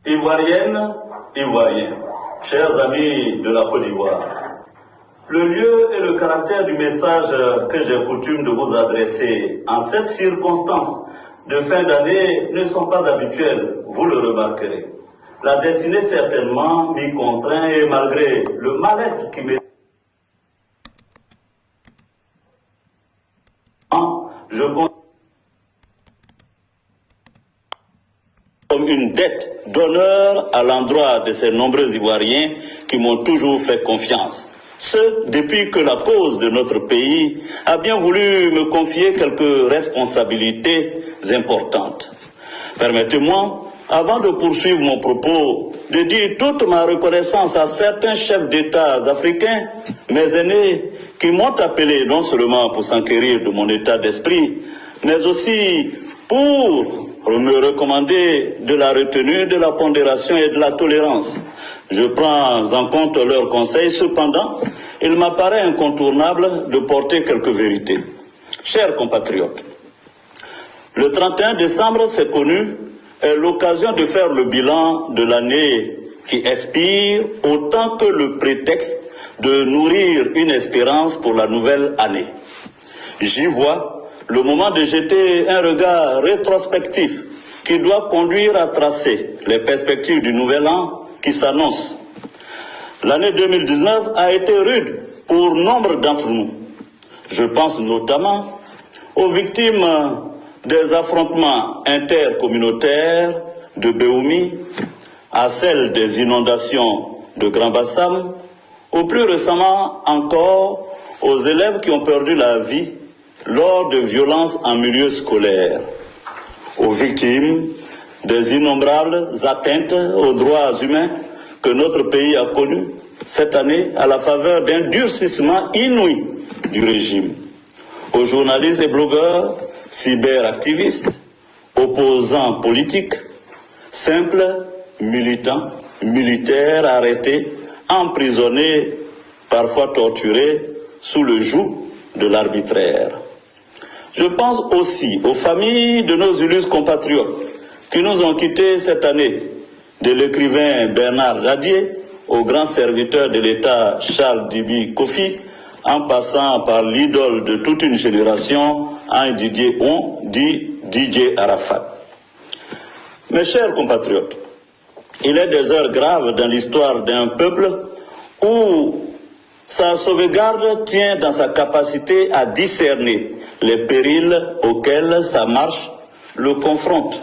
Ivoiriennes, Ivoiriens, chers amis de la Côte d'Ivoire, le lieu et le caractère du message que j'ai coutume de vous adresser en cette circonstance de fin d'année ne sont pas habituels, vous le remarquerez. La destinée certainement m'y contraint et malgré le mal-être qui m'est... Je compte comme une dette d'honneur à l'endroit de ces nombreux Ivoiriens qui m'ont toujours fait confiance. Ce, depuis que la cause de notre pays a bien voulu me confier quelques responsabilités importantes. Permettez-moi, avant de poursuivre mon propos, de dire toute ma reconnaissance à certains chefs d'État africains, mes aînés, qui m'ont appelé non seulement pour s'enquérir de mon état d'esprit, mais aussi pour me recommander de la retenue, de la pondération et de la tolérance. Je prends en compte leurs conseils, cependant, il m'apparaît incontournable de porter quelques vérités. Chers compatriotes, le 31 décembre, c'est connu, est l'occasion de faire le bilan de l'année qui expire autant que le prétexte de nourrir une espérance pour la nouvelle année. J'y vois le moment de jeter un regard rétrospectif qui doit conduire à tracer les perspectives du nouvel an qui s'annonce. L'année 2019 a été rude pour nombre d'entre nous. Je pense notamment aux victimes des affrontements intercommunautaires de Béoumi, à celles des inondations de Grand Bassam, ou plus récemment encore aux élèves qui ont perdu la vie lors de violences en milieu scolaire, aux victimes des innombrables atteintes aux droits humains que notre pays a connues cette année à la faveur d'un durcissement inouï du régime, aux journalistes et blogueurs, cyberactivistes, opposants politiques, simples militants, militaires arrêtés, emprisonnés, parfois torturés, sous le joug de l'arbitraire. Je pense aussi aux familles de nos illustres compatriotes qui nous ont quittés cette année, de l'écrivain Bernard Radier au grand serviteur de l'État Charles Dibi Kofi, en passant par l'idole de toute une génération, un Didier On, dit DJ Arafat. Mes chers compatriotes, il est des heures graves dans l'histoire d'un peuple où sa sauvegarde tient dans sa capacité à discerner les périls auxquels sa marche le confronte.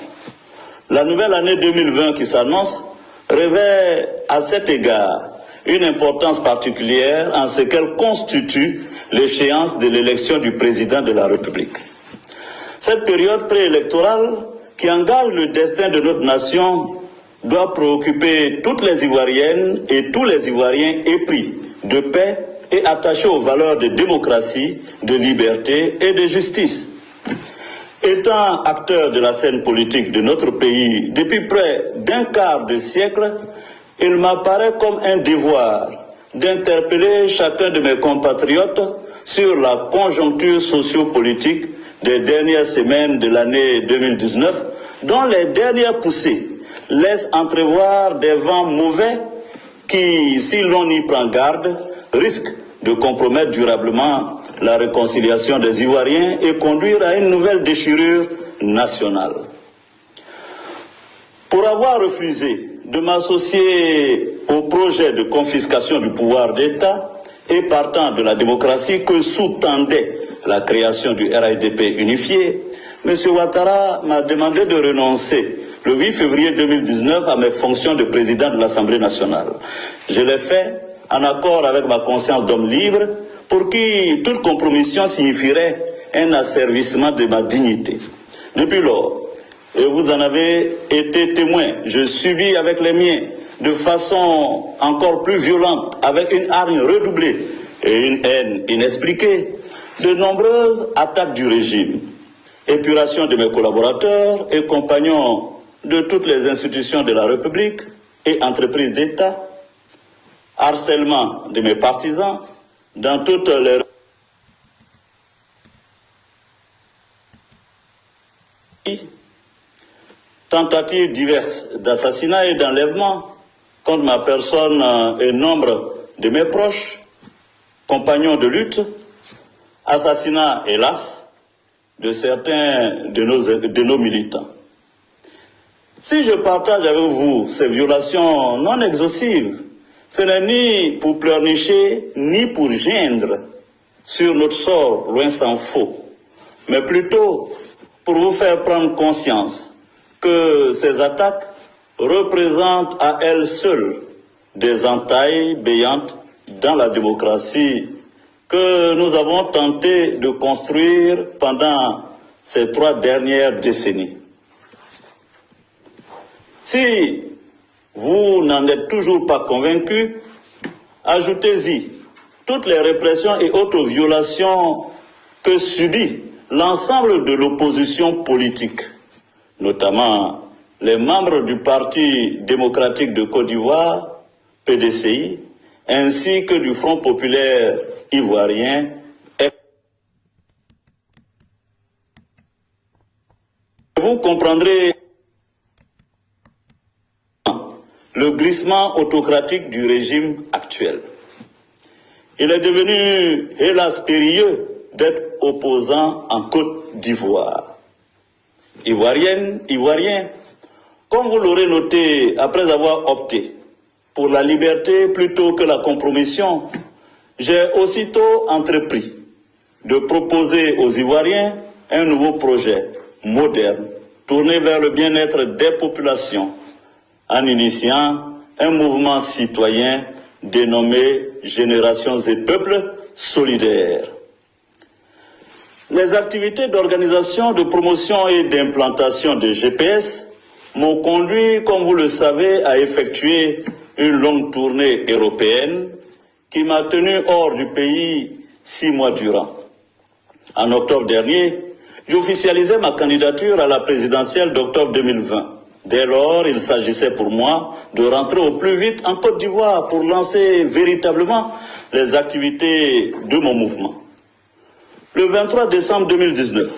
La nouvelle année 2020 qui s'annonce revêt à cet égard une importance particulière en ce qu'elle constitue l'échéance de l'élection du président de la République. Cette période préélectorale qui engage le destin de notre nation doit préoccuper toutes les Ivoiriennes et tous les Ivoiriens épris de paix et attachés aux valeurs de démocratie, de liberté et de justice. Étant acteur de la scène politique de notre pays depuis près d'un quart de siècle, il m'apparaît comme un devoir d'interpeller chacun de mes compatriotes sur la conjoncture sociopolitique des dernières semaines de l'année 2019, dont les dernières poussées laissent entrevoir des vents mauvais qui, si l'on y prend garde, risquent de compromettre durablement la réconciliation des Ivoiriens et conduire à une nouvelle déchirure nationale. Pour avoir refusé de m'associer au projet de confiscation du pouvoir d'État et partant de la démocratie que sous-tendait la création du RHDP unifié, M. Ouattara m'a demandé de renoncer le 8 février 2019 à mes fonctions de président de l'Assemblée nationale. Je l'ai fait en accord avec ma conscience d'homme libre, pour qui toute compromission signifierait un asservissement de ma dignité. Depuis lors, et vous en avez été témoin, je subis avec les miens, de façon encore plus violente, avec une hargne redoublée et une haine inexpliquée, de nombreuses attaques du régime, épuration de mes collaborateurs et compagnons de toutes les institutions de la République et entreprises d'État, harcèlement de mes partisans dans toutes les tentatives diverses d'assassinat et d'enlèvement contre ma personne et nombre de mes proches, compagnons de lutte, assassinat, hélas, de certains de nos militants. Si je partage avec vous ces violations non exhaustives, ce n'est ni pour pleurnicher, ni pour geindre sur notre sort, loin s'en faut, mais plutôt pour vous faire prendre conscience que ces attaques représentent à elles seules des entailles béantes dans la démocratie que nous avons tenté de construire pendant ces 3 dernières décennies. Si vous n'en êtes toujours pas convaincus, ajoutez-y toutes les répressions et autres violations que subit l'ensemble de l'opposition politique, notamment les membres du Parti démocratique de Côte d'Ivoire, PDCI, ainsi que du Front populaire ivoirien. Vous comprendrez le glissement autocratique du régime actuel. Il est devenu, hélas, périlleux d'être opposant en Côte d'Ivoire. Ivoirienne, Ivoirien, comme vous l'aurez noté après avoir opté pour la liberté plutôt que la compromission, j'ai aussitôt entrepris de proposer aux Ivoiriens un nouveau projet moderne, tourné vers le bien-être des populations, en initiant un mouvement citoyen dénommé Générations et Peuples solidaires. Les activités d'organisation, de promotion et d'implantation de GPS m'ont conduit, comme vous le savez, à effectuer une longue tournée européenne qui m'a tenu hors du pays 6 mois durant. En octobre dernier, j'officialisais ma candidature à la présidentielle d'octobre 2020. Dès lors, il s'agissait pour moi de rentrer au plus vite en Côte d'Ivoire pour lancer véritablement les activités de mon mouvement. Le 23 décembre 2019,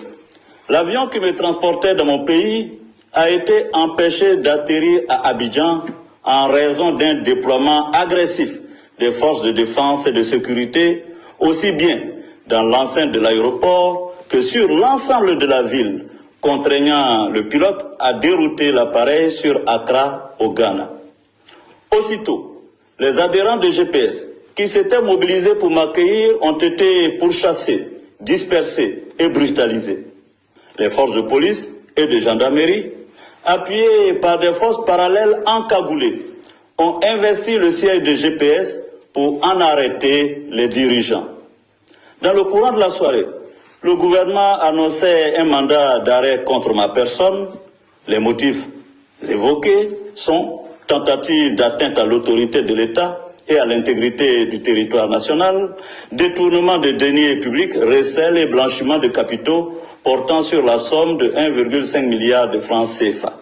l'avion qui me transportait dans mon pays a été empêché d'atterrir à Abidjan en raison d'un déploiement agressif des forces de défense et de sécurité, aussi bien dans l'enceinte de l'aéroport que sur l'ensemble de la ville, contraignant le pilote à dérouter l'appareil sur Accra, au Ghana. Aussitôt, les adhérents de GPS qui s'étaient mobilisés pour m'accueillir ont été pourchassés, dispersés et brutalisés. Les forces de police et de gendarmerie, appuyées par des forces parallèles encagoulées, ont investi le siège de GPS pour en arrêter les dirigeants. Dans le courant de la soirée, le gouvernement annonçait un mandat d'arrêt contre ma personne. Les motifs évoqués sont tentative d'atteinte à l'autorité de l'État et à l'intégrité du territoire national, détournement de deniers publics, recel et blanchiment de capitaux portant sur la somme de 1,5 milliard de francs CFA.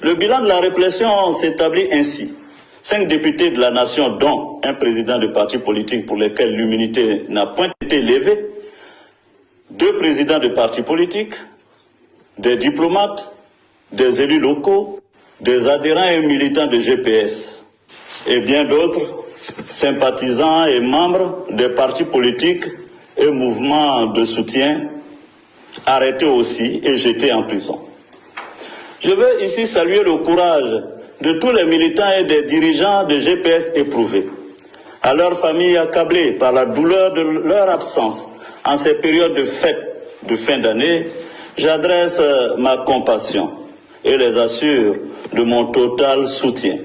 Le bilan de la répression s'établit ainsi. 5 députés de la nation, dont un président de parti politique pour lesquels l'immunité n'a point été levée, 2 présidents de partis politiques, des diplomates, des élus locaux, des adhérents et militants de GPS, et bien d'autres sympathisants et membres des partis politiques et mouvements de soutien, arrêtés aussi et jetés en prison. Je veux ici saluer le courage de tous les militants et des dirigeants de GPS éprouvés, à leurs familles accablées par la douleur de leur absence en ces périodes de fête de fin d'année. J'adresse ma compassion et les assure de mon total soutien.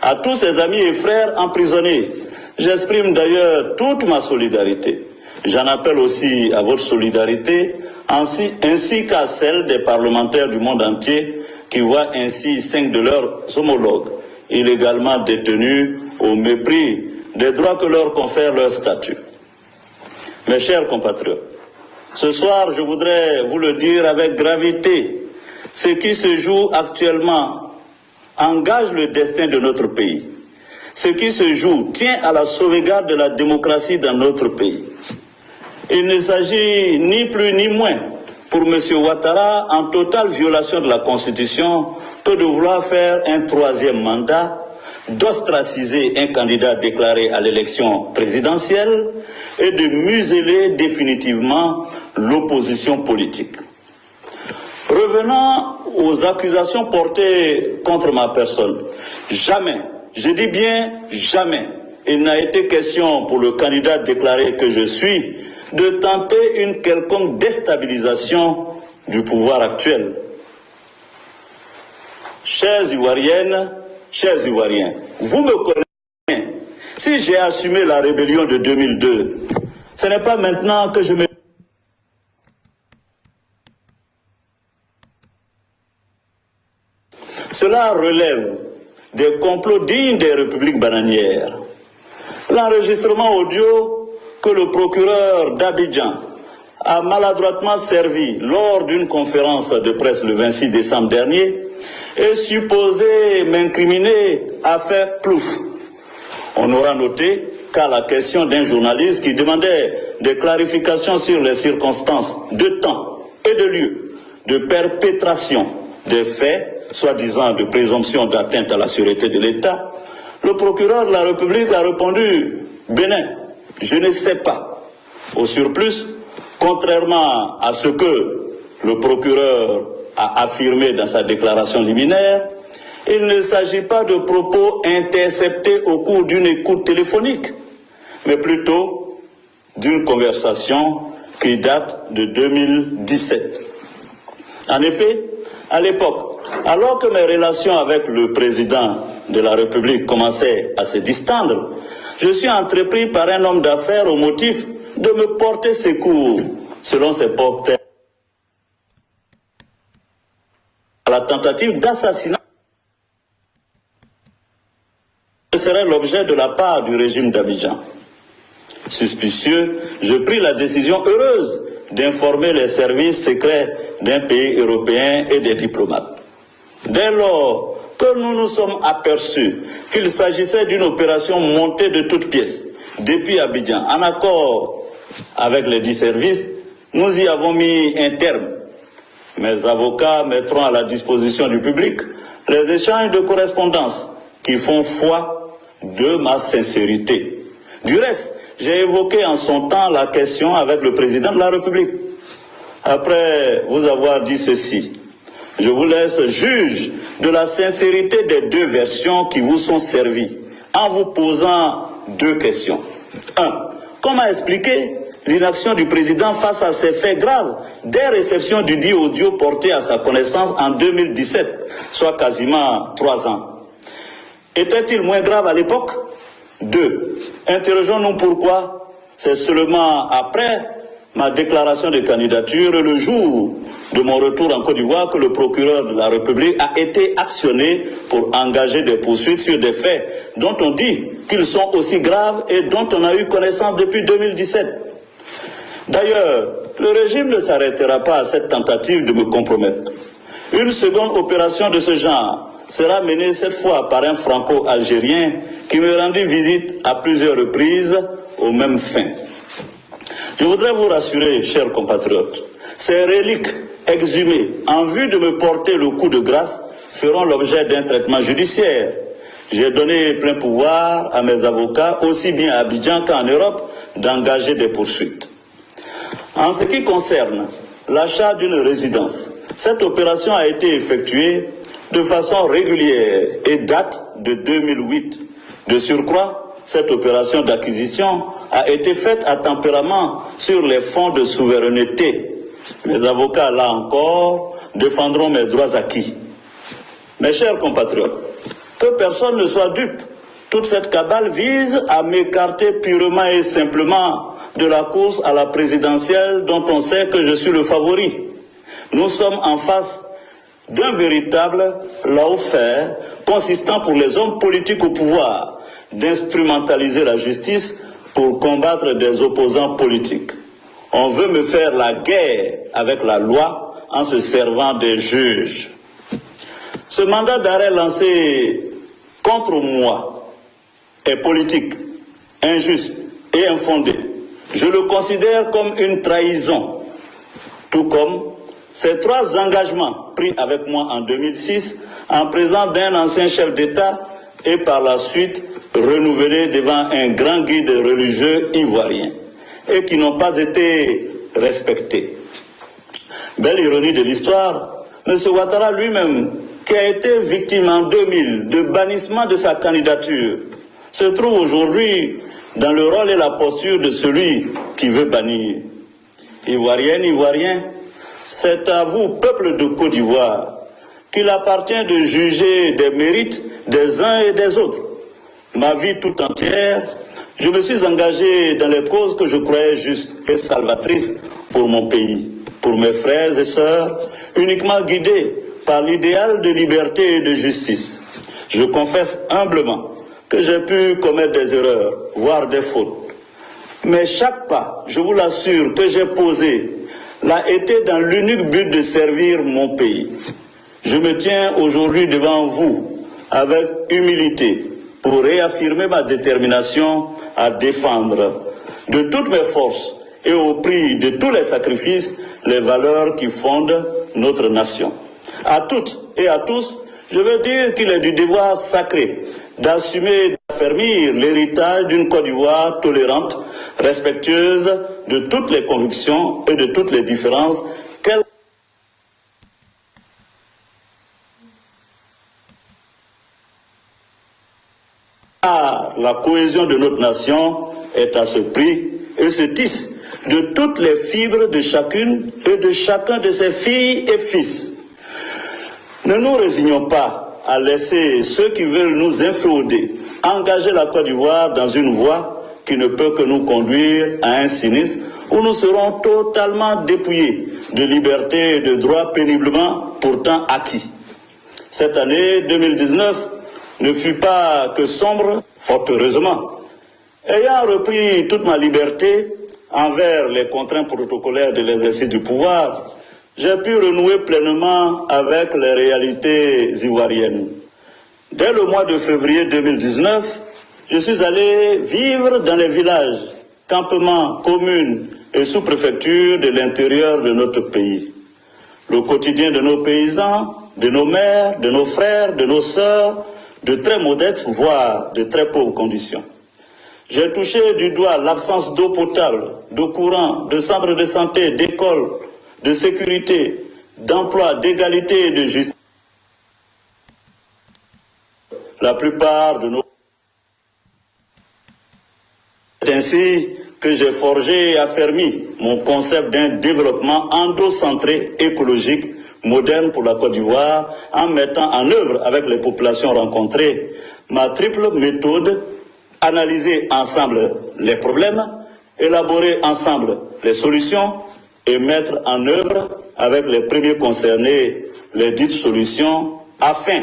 À tous ces amis et frères emprisonnés, j'exprime d'ailleurs toute ma solidarité. J'en appelle aussi à votre solidarité, ainsi qu'à celle des parlementaires du monde entier qui voient ainsi 5 de leurs homologues illégalement détenus au mépris des droits que leur confère leur statut. Mes chers compatriotes, ce soir, je voudrais vous le dire avec gravité, ce qui se joue actuellement engage le destin de notre pays. Ce qui se joue tient à la sauvegarde de la démocratie dans notre pays. Il ne s'agit ni plus ni moins pour M. Ouattara, en totale violation de la Constitution, que de vouloir faire un troisième mandat, d'ostraciser un candidat déclaré à l'élection présidentielle et de museler définitivement l'opposition politique. Revenant aux accusations portées contre ma personne, jamais, je dis bien jamais, il n'a été question pour le candidat déclaré que je suis de tenter une quelconque déstabilisation du pouvoir actuel. Chères Ivoiriennes, chers Ivoiriens, vous me connaissez. Si j'ai assumé la rébellion de 2002, ce n'est pas maintenant que je me... Cela relève des complots dignes des républiques bananières. L'enregistrement audio que le procureur d'Abidjan a maladroitement servi lors d'une conférence de presse le 26 décembre dernier est supposé m'incriminer à faire plouf. On aura noté qu'à la question d'un journaliste qui demandait des clarifications sur les circonstances de temps et de lieu de perpétration des faits, soi-disant de présomption d'atteinte à la sûreté de l'État, le procureur de la République a répondu « Bénin, je ne sais pas ». Au surplus, contrairement à ce que le procureur a affirmé dans sa déclaration liminaire, il ne s'agit pas de propos interceptés au cours d'une écoute téléphonique, mais plutôt d'une conversation qui date de 2017. En effet, à l'époque, alors que mes relations avec le président de la République commençaient à se distendre, je suis entrepris par un homme d'affaires au motif de me porter secours, selon ses porteurs, à la tentative d'assassinat serait l'objet de la part du régime d'Abidjan. Suspicieux, je pris la décision heureuse d'informer les services secrets d'un pays européen et des diplomates. Dès lors que nous nous sommes aperçus qu'il s'agissait d'une opération montée de toutes pièces depuis Abidjan, en accord avec les 10 services, nous y avons mis un terme. Mes avocats mettront à la disposition du public les échanges de correspondance qui font foi de ma sincérité. Du reste, j'ai évoqué en son temps la question avec le président de la République. Après vous avoir dit ceci, je vous laisse juge de la sincérité des deux versions qui vous sont servies en vous posant deux questions. 1. Comment expliquer l'inaction du président face à ces faits graves dès réception du dit audio porté à sa connaissance en 2017, soit quasiment 3 ans? Était-il moins grave à l'époque? 2. Interrogeons-nous pourquoi c'est seulement après ma déclaration de candidature, le jour de mon retour en Côte d'Ivoire, que le procureur de la République a été actionné pour engager des poursuites sur des faits dont on dit qu'ils sont aussi graves et dont on a eu connaissance depuis 2017. D'ailleurs, le régime ne s'arrêtera pas à cette tentative de me compromettre. Une seconde opération de ce genre sera menée cette fois par un franco-algérien qui me rendit visite à plusieurs reprises aux mêmes fins. Je voudrais vous rassurer, chers compatriotes, ces reliques exhumées en vue de me porter le coup de grâce feront l'objet d'un traitement judiciaire. J'ai donné plein pouvoir à mes avocats, aussi bien à Abidjan qu'en Europe, d'engager des poursuites. En ce qui concerne l'achat d'une résidence, cette opération a été effectuée de façon régulière et date de 2008. De surcroît, cette opération d'acquisition a été faite à tempérament sur les fonds de souveraineté. Mes avocats, là encore, défendront mes droits acquis. Mes chers compatriotes, que personne ne soit dupe. Toute cette cabale vise à m'écarter purement et simplement de la course à la présidentielle dont on sait que je suis le favori. Nous sommes en face d'un véritable lawfare consistant pour les hommes politiques au pouvoir d'instrumentaliser la justice pour combattre des opposants politiques. On veut me faire la guerre avec la loi en se servant des juges. Ce mandat d'arrêt lancé contre moi est politique, injuste et infondé. Je le considère comme une trahison, tout comme ces 3 engagements pris avec moi en 2006 en présence d'un ancien chef d'État et par la suite renouvelés devant un grand guide religieux ivoirien et qui n'ont pas été respectés. Belle ironie de l'histoire, M. Ouattara lui-même, qui a été victime en 2000 de bannissement de sa candidature, se trouve aujourd'hui dans le rôle et la posture de celui qui veut bannir. Ivoirienne, Ivoirien, c'est à vous, peuple de Côte d'Ivoire, qu'il appartient de juger des mérites des uns et des autres. Ma vie tout entière, je me suis engagé dans les causes que je croyais justes et salvatrices pour mon pays, pour mes frères et sœurs, uniquement guidés par l'idéal de liberté et de justice. Je confesse humblement que j'ai pu commettre des erreurs, voire des fautes. Mais chaque pas, je vous l'assure, que j'ai posé, l'a été dans l'unique but de servir mon pays. Je me tiens aujourd'hui devant vous avec humilité pour réaffirmer ma détermination à défendre de toutes mes forces et au prix de tous les sacrifices les valeurs qui fondent notre nation. À toutes et à tous, je veux dire qu'il est du devoir sacré d'assumer et d'affermir l'héritage d'une Côte d'Ivoire tolérante, respectueuse de toutes les convictions et de toutes les différences qu'elle a. La cohésion de notre nation est à ce prix et se tisse de toutes les fibres de chacune et de chacun de ses filles et fils. Ne nous résignons pas à laisser ceux qui veulent nous inféoder engager la Côte d'Ivoire dans une voie qui ne peut que nous conduire à un sinistre où nous serons totalement dépouillés de liberté et de droits péniblement pourtant acquis. Cette année 2019 ne fut pas que sombre, fort heureusement. Ayant repris toute ma liberté envers les contraintes protocolaires de l'exercice du pouvoir, j'ai pu renouer pleinement avec les réalités ivoiriennes. Dès le mois de février 2019, je suis allé vivre dans les villages, campements, communes et sous-préfectures de l'intérieur de notre pays. Le quotidien de nos paysans, de nos mères, de nos frères, de nos sœurs, de très modestes, voire de très pauvres conditions. J'ai touché du doigt l'absence d'eau potable, de courant, de centres de santé, d'écoles, de sécurité, d'emploi, d'égalité et de justice. La plupart de nos... C'est ainsi que j'ai forgé et affermi mon concept d'un développement endocentré, écologique, moderne pour la Côte d'Ivoire, en mettant en œuvre avec les populations rencontrées ma triple méthode: analyser ensemble les problèmes, élaborer ensemble les solutions et mettre en œuvre avec les premiers concernés les dites solutions afin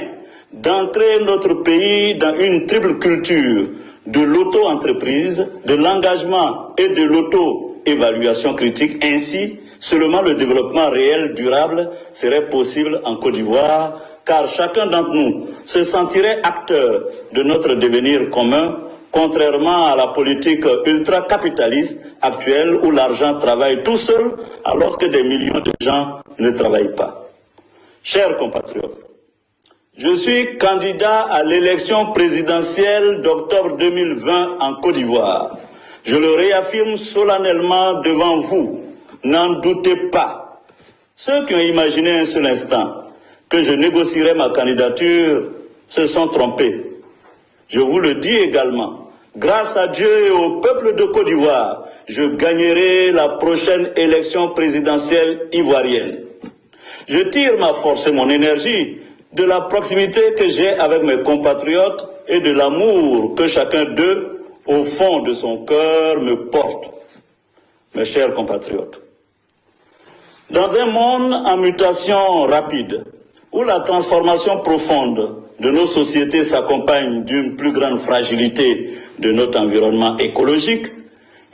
d'ancrer notre pays dans une triple culture de l'auto-entreprise, de l'engagement et de l'auto-évaluation critique. Ainsi, seulement le développement réel, durable, serait possible en Côte d'Ivoire, car chacun d'entre nous se sentirait acteur de notre devenir commun, contrairement à la politique ultra-capitaliste actuelle où l'argent travaille tout seul alors que des millions de gens ne travaillent pas. Chers compatriotes, je suis candidat à l'élection présidentielle d'octobre 2020 en Côte d'Ivoire. Je le réaffirme solennellement devant vous. N'en doutez pas. Ceux qui ont imaginé un seul instant que je négocierais ma candidature se sont trompés. Je vous le dis également, grâce à Dieu et au peuple de Côte d'Ivoire, je gagnerai la prochaine élection présidentielle ivoirienne. Je tire ma force et mon énergie de la proximité que j'ai avec mes compatriotes et de l'amour que chacun d'eux, au fond de son cœur, me porte. Mes chers compatriotes, dans un monde en mutation rapide, où la transformation profonde de nos sociétés s'accompagne d'une plus grande fragilité de notre environnement écologique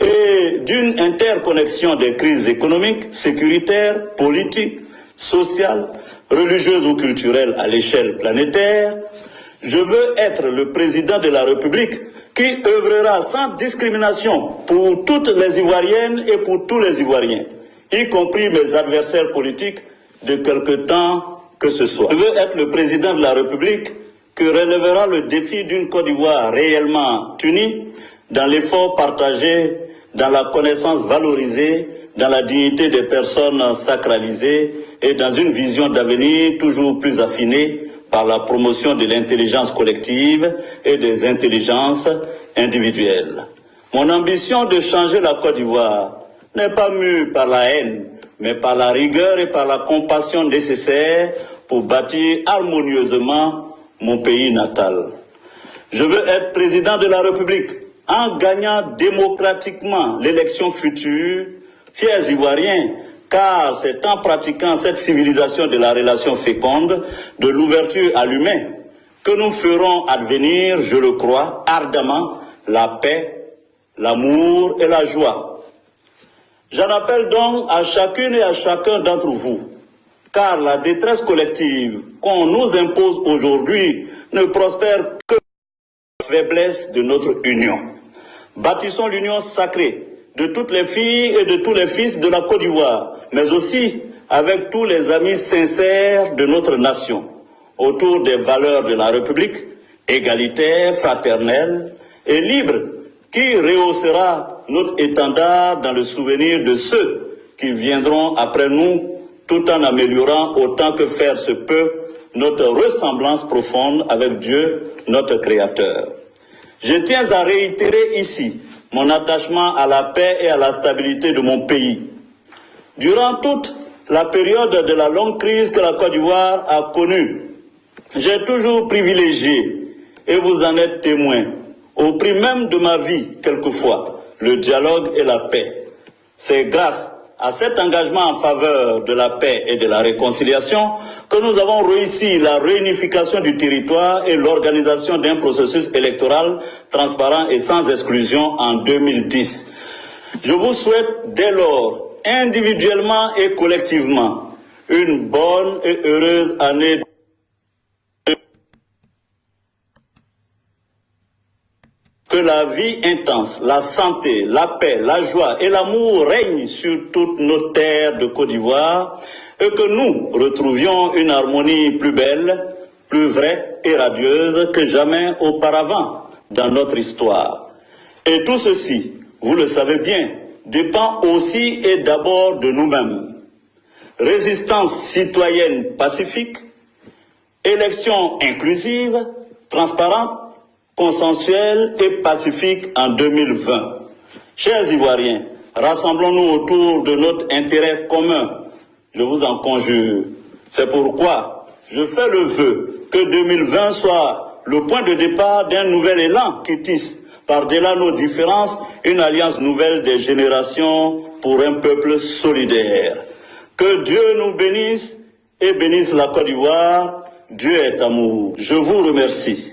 et d'une interconnexion des crises économiques, sécuritaires, politiques, sociales, religieuses ou culturelles à l'échelle planétaire, je veux être le président de la République qui œuvrera sans discrimination pour toutes les Ivoiriennes et pour tous les Ivoiriens, y compris mes adversaires politiques de quelque temps que ce soit. Je veux être le président de la République qui relèvera le défi d'une Côte d'Ivoire réellement unie dans l'effort partagé, dans la connaissance valorisée, dans la dignité des personnes sacralisées et dans une vision d'avenir toujours plus affinée par la promotion de l'intelligence collective et des intelligences individuelles. Mon ambition de changer la Côte d'Ivoire n'est pas mue par la haine, mais par la rigueur et par la compassion nécessaires pour bâtir harmonieusement mon pays natal. Je veux être président de la République en gagnant démocratiquement l'élection future, fiers Ivoiriens, car c'est en pratiquant cette civilisation de la relation féconde, de l'ouverture à l'humain, que nous ferons advenir, je le crois, ardemment, la paix, l'amour et la joie. J'en appelle donc à chacune et à chacun d'entre vous, car la détresse collective qu'on nous impose aujourd'hui ne prospère que par la faiblesse de notre union. Bâtissons l'union sacrée de toutes les filles et de tous les fils de la Côte d'Ivoire, mais aussi avec tous les amis sincères de notre nation, autour des valeurs de la République, égalitaire, fraternelle et libre, qui rehaussera notre étendard dans le souvenir de ceux qui viendront après nous, tout en améliorant autant que faire se peut notre ressemblance profonde avec Dieu, notre Créateur. Je tiens à réitérer ici mon attachement à la paix et à la stabilité de mon pays. Durant toute la période de la longue crise que la Côte d'Ivoire a connue, j'ai toujours privilégié, et vous en êtes témoins, au prix même de ma vie, quelquefois, le dialogue et la paix. C'est grâce à cet engagement en faveur de la paix et de la réconciliation que nous avons réussi la réunification du territoire et l'organisation d'un processus électoral transparent et sans exclusion en 2010. Je vous souhaite dès lors, individuellement et collectivement, une bonne et heureuse année. Que la vie intense, la santé, la paix, la joie et l'amour règnent sur toutes nos terres de Côte d'Ivoire et que nous retrouvions une harmonie plus belle, plus vraie et radieuse que jamais auparavant dans notre histoire. Et tout ceci, vous le savez bien, dépend aussi et d'abord de nous-mêmes. Résistance citoyenne pacifique, élection inclusive, transparente, consensuelle et pacifique en 2020. Chers Ivoiriens, rassemblons-nous autour de notre intérêt commun. Je vous en conjure. C'est pourquoi je fais le vœu que 2020 soit le point de départ d'un nouvel élan qui tisse, par-delà nos différences, une alliance nouvelle des générations pour un peuple solidaire. Que Dieu nous bénisse et bénisse la Côte d'Ivoire. Dieu est amour. Je vous remercie.